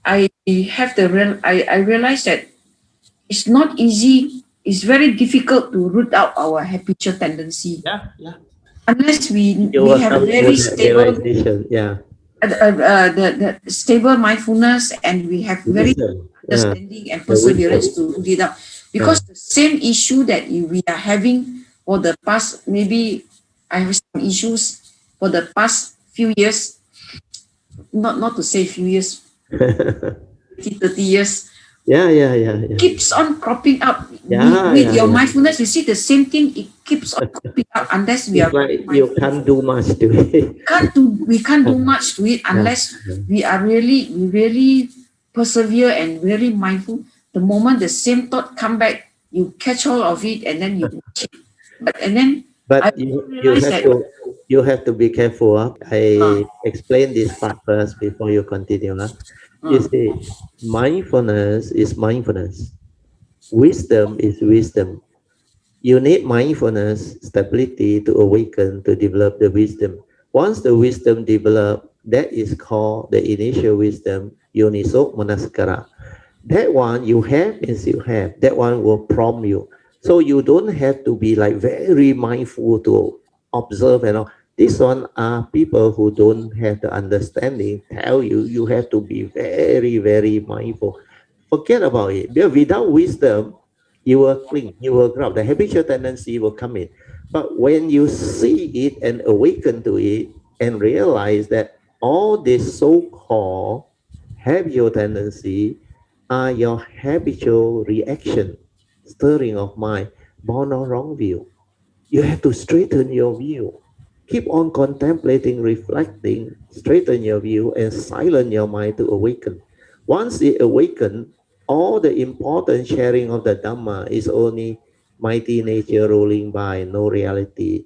I realized that it's not easy. It's very difficult to root out our habitual tendency Yeah, yeah. unless You we will have come to very that stable realization. Yeah. the stable mindfulness, and we have very Wisdom. understanding and The wisdom. perseverance to root it out. Yeah. Because the same issue that we are having for the past, maybe I have some issues for the past few years, not to say few years, 30 years, Yeah, yeah, yeah, yeah. keeps on cropping up Yeah, with yeah, your yeah. mindfulness. You see the same thing, it keeps on cropping up unless we It's are like very you mindful. can't do much to it. We can't do much to it Yeah, unless we really persevere and really mindful. The moment the same thought come back, you catch hold of it and then you watch it. And then I but also you realized have that to be careful. uh, I explain this part first before you continue. You uh, see, mindfulness is mindfulness. Wisdom is wisdom. You need mindfulness, stability to awaken, to develop the wisdom. Once the wisdom develop, that is called the initial wisdom, yoniso manasikara. That one you have means you have. That one will prompt you. So you don't have to be like very mindful to observe and all. This one are people who don't have the understanding. Tell you you have to be very, very mindful. Forget about it. Because without wisdom, you will cling, you will grab. The habitual tendency will come in. But when you see it and awaken to it and realize that all this so-called habitual tendency are your habitual reaction, stirring of mind, born on wrong view. You have to straighten your view. Keep on contemplating, reflecting, straighten your view, and silence your mind to awaken. Once it awakens, all the important sharing of the Dhamma is only mighty nature rolling by, no reality.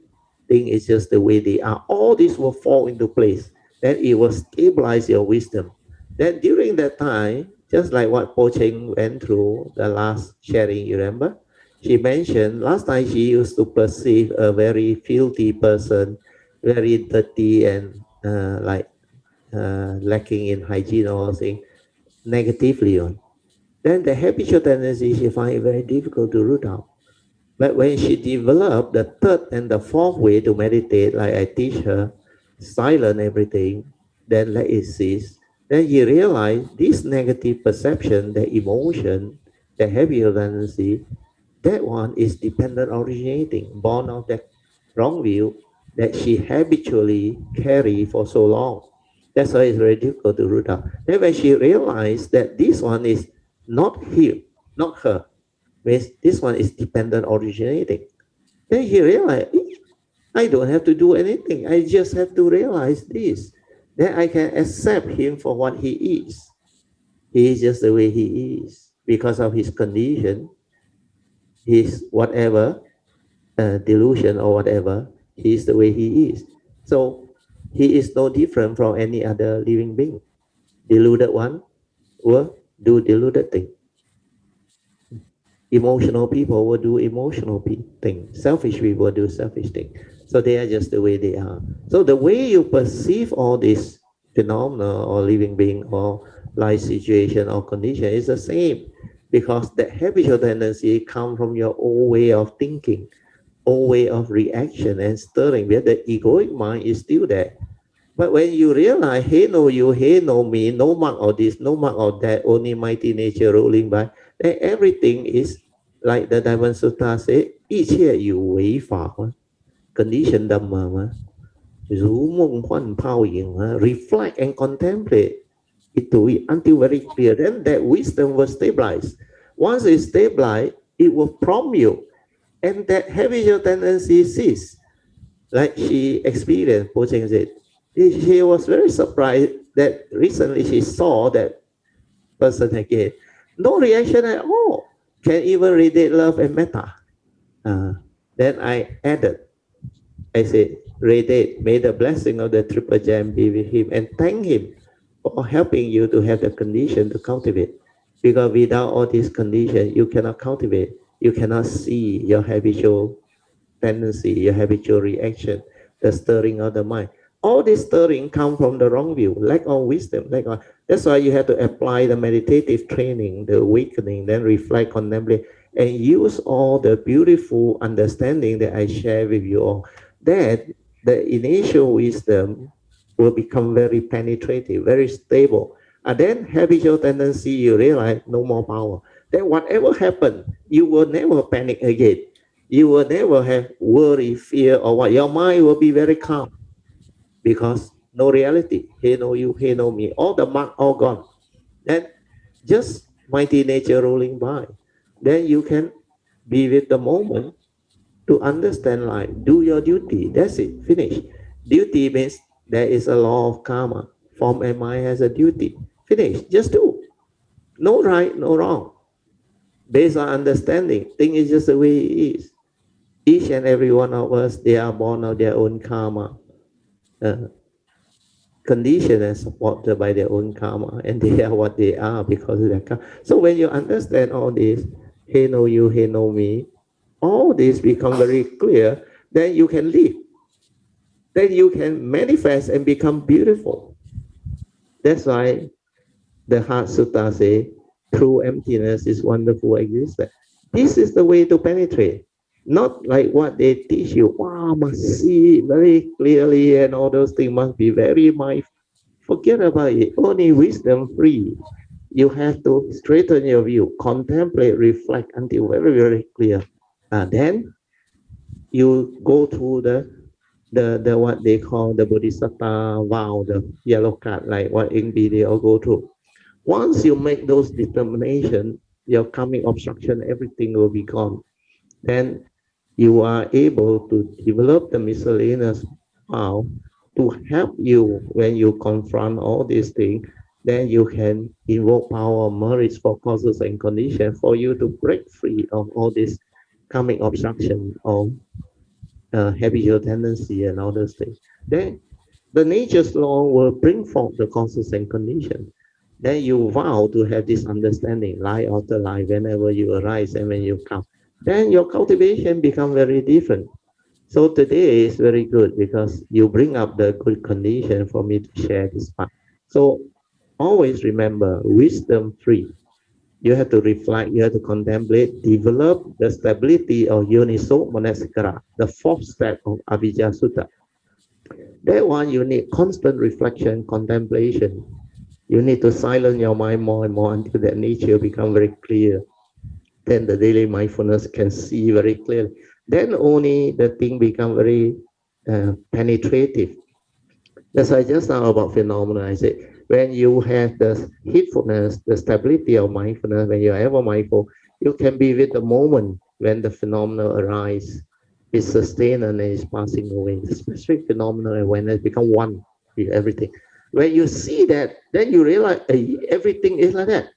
Thing is just the way they are. All this will fall into place. Then it will stabilize your wisdom. Then during that time, just like what Po Cheng went through the last sharing, you remember? She mentioned last time she used to perceive a very filthy person, very dirty and lacking in hygiene or something negatively on. Then the habitual tendency she find it very difficult to root out. But when she developed the third and the fourth way to meditate, like I teach her, silent everything, then let it cease. Then you realize this negative perception, the emotion, the habitual tendency, that one is dependent originating, born of that wrong view that she habitually carry for so long. That's why it's very difficult to root out. Then when she realized that this one is not him, not her, means this one is dependent originating. Then he realized, I don't have to do anything. I just have to realize this. Then I can accept him for what he is. He is just the way he is because of his condition, his whatever delusion or whatever. He is the way he is. So he is no different from any other living being. Deluded one will do deluded thing. Emotional people will do emotional things. Selfish people do selfish things. So they are just the way they are. So the way you perceive all this phenomena or living being or life situation or condition is the same because the habitual tendency come from your old way of thinking, old way of reaction and stirring, where the egoic mind is still there. But when you realize, hey, no you, hey, no me, no mark of this, no mark of that, only mighty nature rolling by, then everything is like the Diamond Sutta say, 一切有为法嘛 condition Dhamma 嘛，如梦幻泡影 reflect and contemplate into it until very clear. Then that wisdom will stabilize. Once it's stabilized, it will prompt you. And that habitual tendency cease. Like she experienced, Po Cheng said, she was very surprised that recently she saw that person again. No reaction at all. Can even radiate love and metta. Uh, then I added, I said, radiate, may the blessing of the triple gem be with him and thank him for helping you to have the condition to cultivate. Because without all these conditions, you cannot cultivate. You cannot see your habitual tendency, your habitual reaction, the stirring of the mind. All this stirring come from the wrong view, lack of wisdom, lack of, That's why you have to apply the meditative training, the awakening, then reflect, contemplate, and use all the beautiful understanding that I share with you all. That the initial wisdom will become very penetrative, very stable. And then habitual tendency, you realize no more power. Then whatever happened, you will never panic again. You will never have worry, fear, or what. Your mind will be very calm because no reality. He know you, he know me. All the mark all gone. Then just mighty nature rolling by. Then you can be with the moment to understand life. Do your duty. That's it. Finish. Duty means there is a law of karma. Form and mind has a duty. Finish. Just do. No right, no wrong. Based on understanding. Thing is just the way it is. Each and every one of us, they are born of their own karma. Uh, Conditioned and supported by their own karma, and they are what they are because of their karma. So when you understand all this, he know you, he know me, all this become very clear, then you can live, then you can manifest and become beautiful. That's why the Heart Sutta say, true emptiness is wonderful existence. This is the way to penetrate. Not like what they teach you. Wow, must see very clearly and all those things must be very mindful. Forget about it. Only wisdom free. You have to straighten your view, contemplate, reflect until very, very clear. Then you go through the what they call the bodhisattva vow, the yellow card, like what Ingbi they all go through. Once you make those determination, your karmic obstruction, everything will be gone. Then you are able to develop the miscellaneous vow to help you when you confront all these things. Then you can invoke power of merits for causes and conditions for you to break free of all this karmic obstruction of habitual tendency and all those things. Then the nature's law will bring forth the causes and conditions. Then you vow to have this understanding, life after life, whenever you arise and when you come. Then your cultivation become very different. So today is very good because you bring up the good condition for me to share this part. So always remember wisdom free. You have to reflect, you have to contemplate, develop the stability of Yoniso Manasikara, the fourth step of Avijja Sutta. That one you need constant reflection, contemplation. You need to silence your mind more and more until that nature become very clear. Then the daily mindfulness can see very clearly. Then only the thing become very penetrative. That's why just now about phenomena, I said, when you have the heedfulness, the stability of mindfulness, when you're ever mindful, you can be with the moment when the phenomena arise, is sustained and is passing away. The specific phenomena when it become one with everything. When you see that, then you realize everything is like that.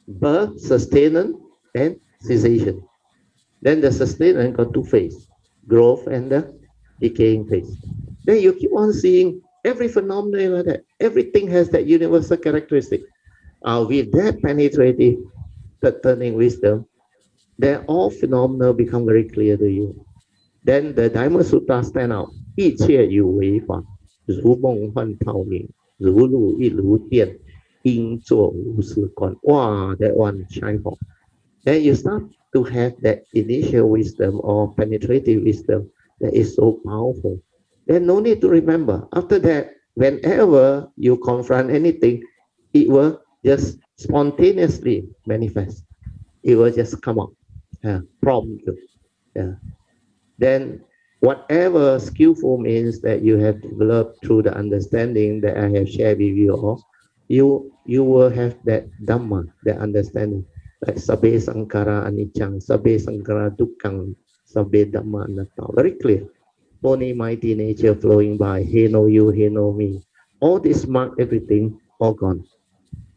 Birth, sustenance, and cessation. Then the sustenance got two phases, growth and the decaying phase. Then you keep on seeing every phenomenon like that. Everything has that universal characteristic. With that penetrative turning wisdom, then all phenomena become very clear to you. Then the Diamond Sutta stand out. 一切有为法，如梦幻泡影，如露亦如电，应作无是观。Wow, that one shine for. Then you start to have that initial wisdom or penetrative wisdom that is so powerful. Then no need to remember. After that, whenever you confront anything, it will just spontaneously manifest. It will just come up, prompt you. Yeah. Then whatever skillful means that you have developed through the understanding that I have shared with you all, you will have that Dhamma, that understanding. Like Sabbe Sankara Anichang, Sabbe Sankara Dukkang, Sabbe Dhamma Anatta. Very clear. Only mighty nature flowing by. He know you, he know me. All this mark everything, all gone.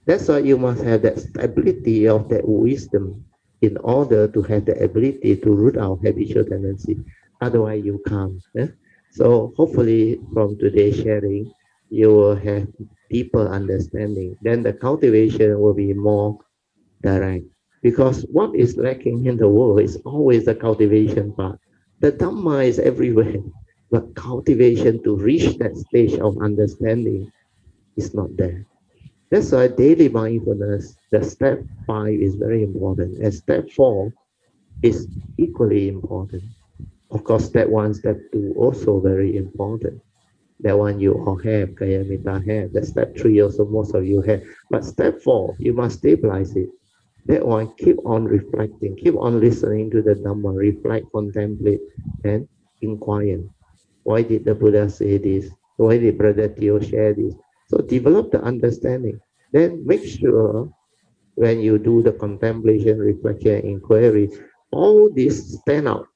That's why you must have that stability of that wisdom in order to have the ability to root out habitual tendency. Otherwise, you can't. So hopefully from today's sharing, you will have deeper understanding. Then the cultivation will be more direct. Because what is lacking in the world is always the cultivation part. The Dhamma is everywhere, but cultivation to reach that stage of understanding is not there. That's why daily mindfulness, the step 5 is very important, and step 4 is equally important. Of course, step 1, step 2 also very important. That one you all have, Kayamita have. That step 3 also most of you have. But step 4, you must stabilize it. That one, keep on reflecting, keep on listening to the Dhamma, reflect, contemplate, and inquire. Why did the Buddha say this? Why did Brother Theo share this? So develop the understanding. Then make sure when you do the contemplation, reflection, inquiry, all these stand out.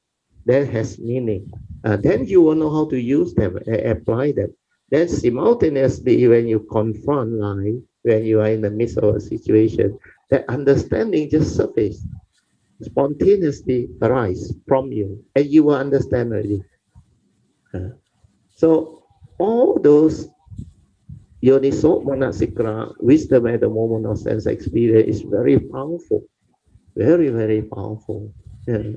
That has meaning. Then you will know how to use them and apply them. Then simultaneously, when you confront life, when you are in the midst of a situation, that understanding just surface, spontaneously arise from you, and you will understand already. Uh, so all those yoniso manasikra, wisdom at the moment of sense experience is very powerful, very, very powerful. Yeah.